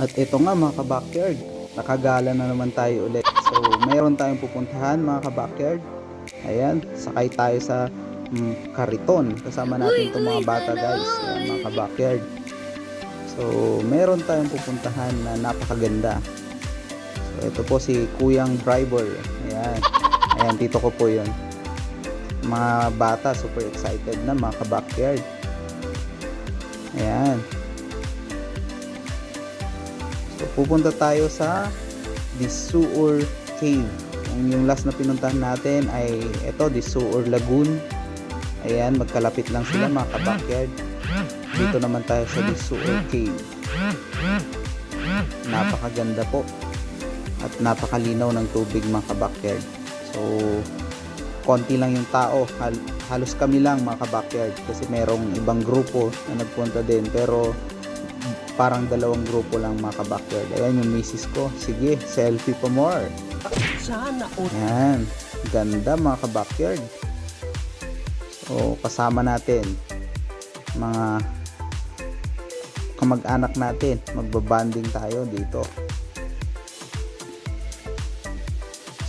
At ito nga mga ka-backyard, nakagala na naman tayo ulit. So meron tayong pupuntahan mga ka-backyard. Ayan, sakay tayo sa kariton. Kasama natin itong mga bata guys. Ayan, mga ka-backyard. So meron tayong pupuntahan na napakaganda. So ito po si Kuyang Driver. Ayan, ayan tito ko po yun. Mga bata super excited na mga ka-backyard. Ayan. So, pupunta tayo sa Disuur Cave. Yung last na pinuntahan natin ay ito, Disuur Lagoon. Ayan, magkalapit lang sila mga ka-backyard. Dito naman tayo sa Disuur Cave. Napakaganda po. At napakalinaw ng tubig mga ka-backyard. So, konti lang yung tao. Halos kami lang mga ka-backyard. Kasi merong ibang grupo na nagpunta din. Pero parang dalawang grupo lang mga ka-backyard. Ayan yung misis ko. Sige, selfie pa more. Ayan. Ganda mga ka-backyard. So, kasama natin mga kamag-anak natin. Magbabanding tayo dito.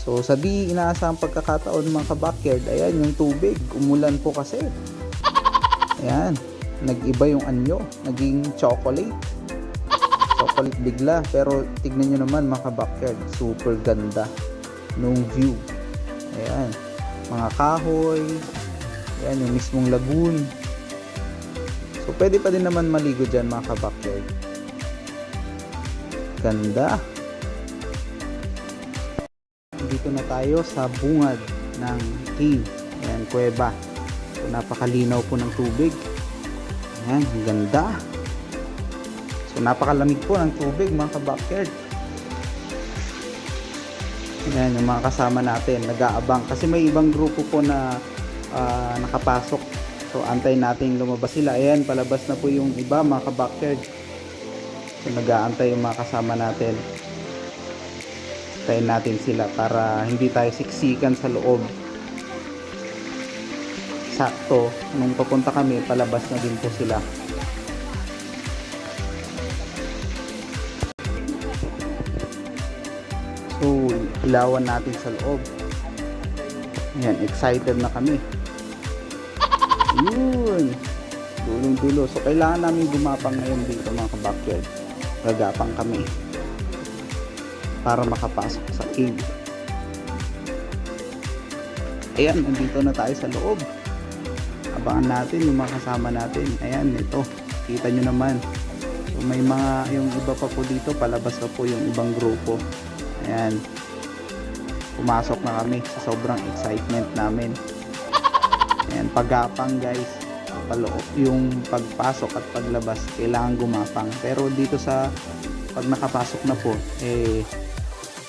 So, sa di inaasahang pagkakataon mga ka-backyard, ayan yung tubig. Umulan po kasi. Ayan. Nag-iba yung anyo. Naging chocolate. Chocolate bigla. Pero tignan nyo naman mga ka-backyard. Super ganda nung view. Ayan. Mga kahoy. Ayan yung mismong lagoon. So pwede pa din naman maligo dyan mga ka-backyard. Ganda. Dito na tayo sa bungad ng cave. Ayan, kuweba. So napakalinaw po ng tubig. Ayan, ang ganda. So napakalamig po ng tubig mga ka-backyard. Ayan yung mga kasama natin, nag-aabang kasi may ibang grupo po na nakapasok. So antay natin lumabas sila. Ayan, palabas na po yung iba mga ka-backyard. So nag-aantay yung mga kasama natin. Tayin natin sila para hindi tayo siksikan sa loob. Sakto, nung papunta kami, palabas na din po sila. So, ilawan natin sa loob. Ayan, excited na kami. Yun! Dulong-dulo. So, kailangan namin gumapang ngayon dito mga ka-backyard. Gagapang kami para makapasok sa cave. Ayan, nandito na tayo sa loob. Abangan natin yung mga kasama natin. Ayan, ito. Kita nyo naman. So, may mga, yung iba pa po dito, palabas pa po yung ibang grupo. Ayan. Pumasok na kami sa sobrang excitement namin. Ayan, paggapang guys. Yung pagpasok at paglabas, kailangan gumapang. Pero dito sa, pag nakapasok na po,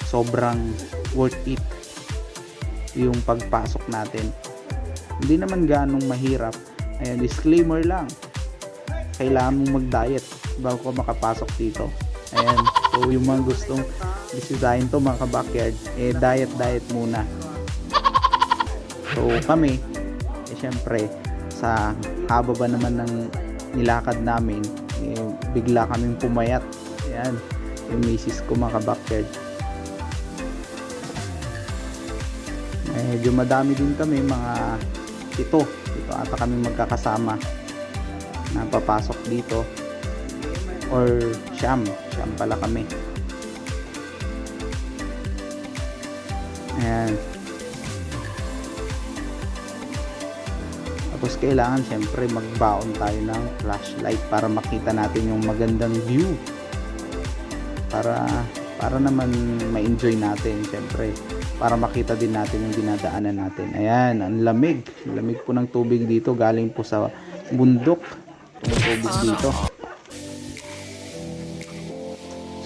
sobrang worth it yung pagpasok natin. Hindi naman ganong mahirap. Ayan, disclaimer lang, kailangan mong mag-diet bago ka makapasok dito. Ayan, so yung mga gustong bisitahin to mga ka-backyard, diet muna. So kami, syempre sa haba ba naman ng nilakad namin, bigla kaming pumayat. Ayan, yung misis ko mga ka-backyard. Medyo madami din kami, mga ito ata kami magkakasama na papasok dito, or siyam pala kami. Ayan, tapos kailangan syempre magbaon tayo ng flashlight para makita natin yung magandang view, para naman ma-enjoy natin syempre, para makita din natin yung dinadaanan natin. Ayan, ang lamig po ng tubig dito, galing po sa bundok yung tubig dito.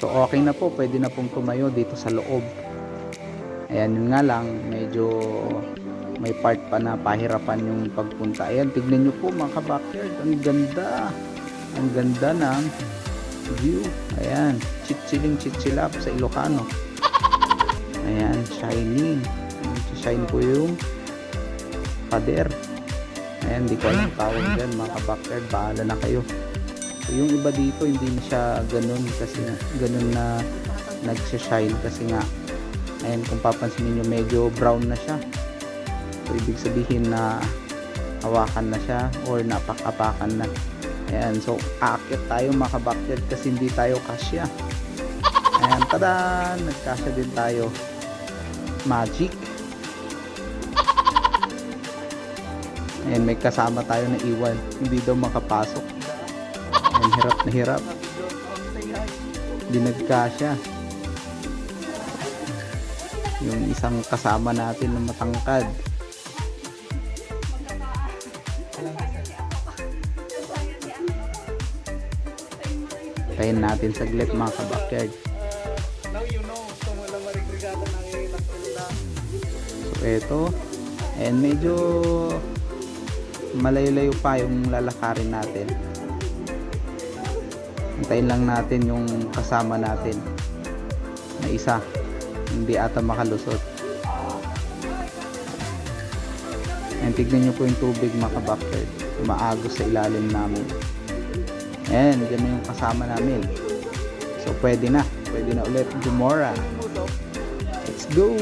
So okay na po, pwede na pong tumayo dito sa loob. Ayan, yun nga lang, medyo may part pa na pahirapan yung pagpunta. Ayan, tignan nyo po mga ka-backyard, ang ganda ng view. Ayan, chichilap sa Ilocano. Ayan, shining. Shine po yung pader. Ayan, di ko alam tawag dyan mga ka-backyard, bahala na kayo. So, yung iba dito hindi na siya ganun kasi ganun na nagsha-shine kasi nga ayan, kung papansinin nyo medyo brown na siya. So ibig sabihin na hawakan na siya or napak-apakan na. Ayan, so aakyat tayo mga ka-backyard kasi hindi tayo kasya. Ayan, tada! Nagkasya din tayo. Magic. Ayan, may kasama tayo na iwan. Hindi daw makapasok. Ayan, hirap na hirap. Hindi nagkasya. Yung isang kasama natin na matangkad. Tayin natin saglit mga ka-backyard. So eto, and medyo malayo-layo pa yung lalakarin natin. Antayin lang natin yung kasama natin na isa, hindi ata makalusot. And tignan nyo po yung tubig mga ka-backyard, maagos sa ilalim namin. Ayan, ganun yung kasama namin. So pwede na ulit Gomora. Let's go.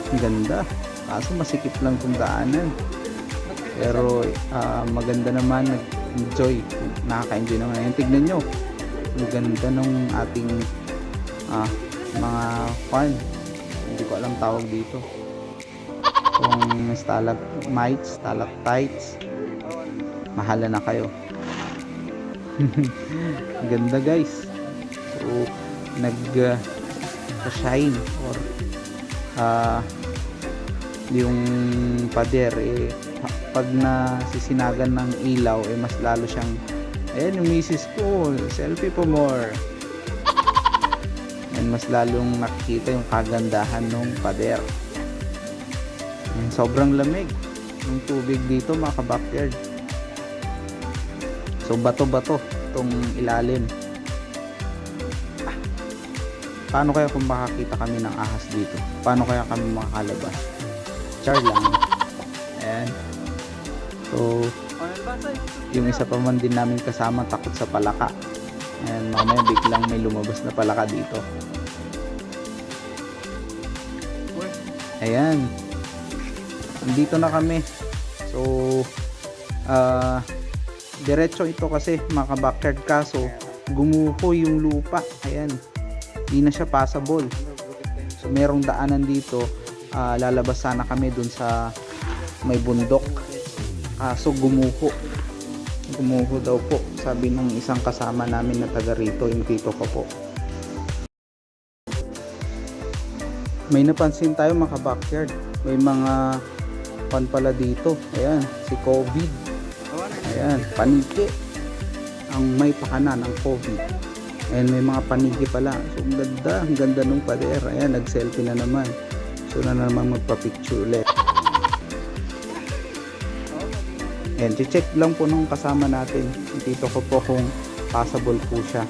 Ang ganda, kaso masikip lang kung daanan, pero maganda naman, nag-enjoy, nakaka-enjoy naman. Ayan, tignan nyo ang ganda ng ating mga farm, hindi ko alam tawag dito, kung stalagmites, stalactites, mahala na kayo. Ganda guys. So nag-shine or yung pader pag nasisinagan ng ilaw mas lalo siyang, ayan yung misis ko, selfie po more. And mas lalong nakikita yung kagandahan ng pader. And sobrang lamig ng tubig dito mga ka-backyard. So bato-bato itong ilalim. Paano kaya kung makakita kami ng ahas dito? Paano kaya kami makakalabas? Char lang. Ayan. So yung isa pa man din namin kasama takot sa palaka. Ayan, mamaya biglang may lumabas na palaka dito. Ayan, nandito na kami. So diretso ito kasi mga ka-backyard, kaso gumuho yung lupa. Ayan, hindi na siya passable. So merong daanan dito, lalabas sana kami dun sa may bundok, kaso gumuho daw po, sabi ng isang kasama namin na taga rito, yung tito ko po. May napansin tayo mga ka-backyard, may mga pan pala dito. Ayan, si COVID. Ayan, paniki ang may pakana ng COVID. Ayan, may mga paniki pala. So ang ganda nung pader. Ayan, nag-selfie na naman. So na naman magpa-picture ulit. Ayan, check lang po nung kasama natin, yung tito ko po, kung passable po siya.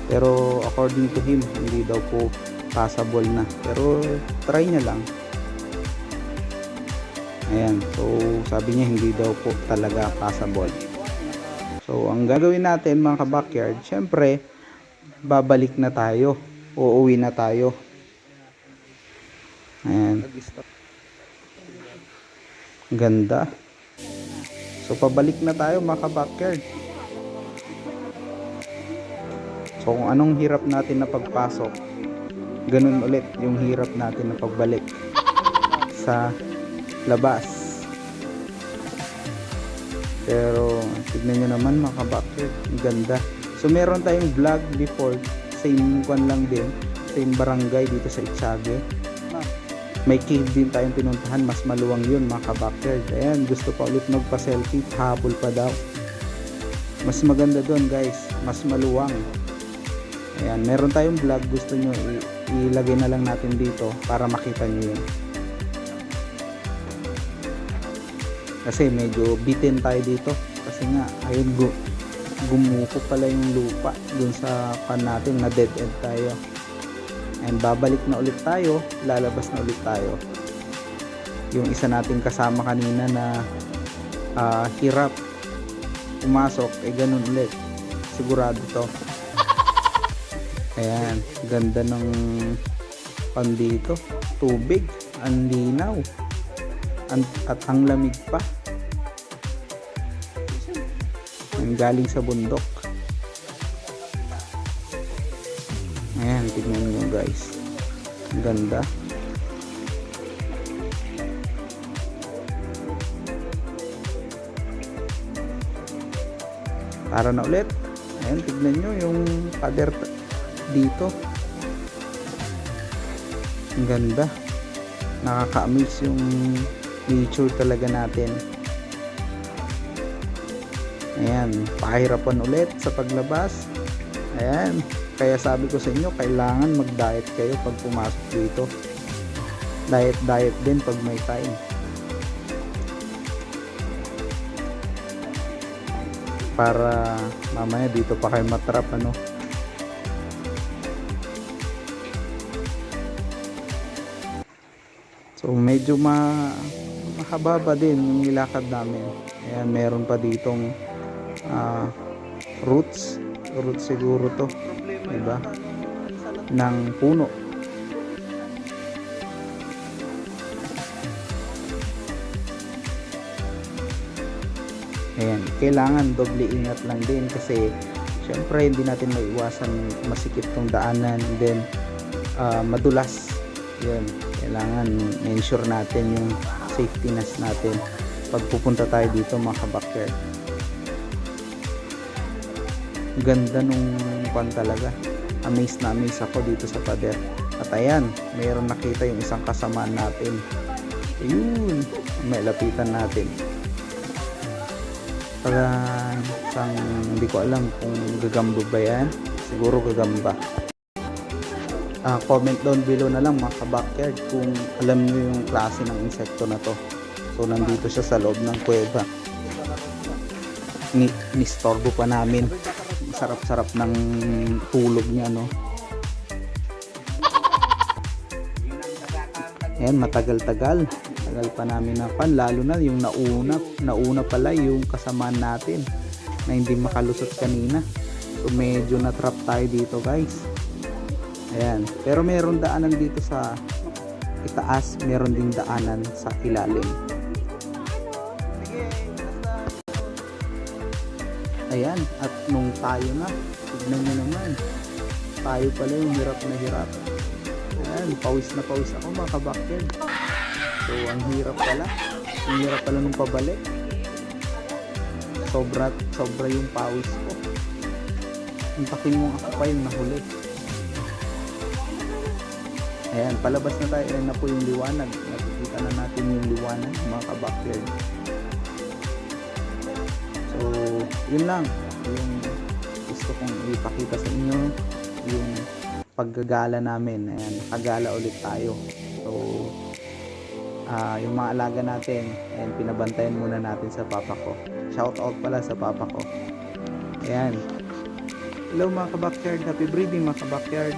Pero according to him, hindi daw po passable na, pero try niya lang. Ayan, so sabi niya hindi daw po talaga passable. So ang gagawin natin mga ka-backyard, syempre babalik na tayo, uuwi na tayo. Ayan, ganda. So pabalik na tayo mga ka-backyard. So kung anong hirap natin na pagpasok, ganun ulit yung hirap natin na pagbalik sa labas. Pero tignan nyo naman mga ka-backyard, ang ganda. So meron tayong vlog before, same kwan lang din, same barangay dito sa Itiague. May cave din tayong pinuntahan, mas maluwang yun mga ka-backyard. Ayan, gusto pa ulit magpa-selfie, habol pa daw. Mas maganda doon guys, mas maluwang. Ayan, meron tayong vlog, gusto nyo ilagay na lang natin dito para makita nyo yun. Kasi medyo bitin tayo dito kasi nga ayun, gumuko pala yung lupa dun sa pan natin, na dead end tayo. And babalik na ulit tayo, lalabas na ulit tayo. Yung isa nating kasama kanina na hirap pumasok, ganun ulit. Sigurado to. Ayan, ganda ng dito. Tubig, ang linaw. At ang lamig pa. Ang galing sa bundok. Ayan, tignan nyo guys. Ang ganda. Tara na ulit. Ayan, tignan nyo yung pader dito. Ang ganda. Nakaka-amaze yung nature talaga natin. Ayan, pahirapan ulit sa paglabas. Ayan, kaya sabi ko sa inyo, kailangan mag-diet kayo pag pumasok dito. Diet din pag may time. Para mamaya dito pa kayo matrap, ano. So medyo mahababa din yung nilakad namin. Ayan, meron pa ditong roots siguro to, diba, ng puno. Ayan, kailangan doble ingat lang din kasi syempre hindi natin maiwasan masikip tong daanan, and then madulas. Yun, kailangan ensure natin yung safetyness natin pag pupunta tayo dito mga ka-backyard. Ganda nung pan talaga. Amazed na amazed ako dito sa pader. At ayan, mayroon nakita yung isang kasamaan natin. Ayun, may lapitan natin. Parang isang, hindi ko alam kung gagamba ba yan. Siguro gagamba. Comment down below na lang mga ka-backyard kung alam nyo yung klase ng insekto na to. So nandito siya sa loob ng kuweba. Nistorbo pa namin. Sarap-sarap ng tulog niya, no. Ayan, matagal-tagal. Tagal pa namin na pan, lalo na yung nauna pala yung kasamaan natin na hindi makalusot kanina. So medyo na-trap tayo dito guys. Ayan, pero meron daanan dito sa itaas, meron ding daanan sa ilalim. Ayan, at nung tayo na, tignan nyo naman, tayo pala yung hirap na hirap. Ayan, pawis na pawis ako mga ka-backyard. So ang hirap pala nung pabalik. Sobra yung pawis ko. Intakin mo ako pa yung nahuli. Ayan, palabas na tayo. Ayan na po yung liwanag. Nakikita na natin yung liwanag mga ka-backyard. So yun lang yung gusto kong ipakita sa inyo, yung paggagala namin. Ayan, nakagala ulit tayo. So yung mga alaga natin, ayan, pinabantayan muna natin sa papa ko. Shout out pala sa papa ko. Ayan, hello mga ka-backyard, happy breeding mga ka-backyard.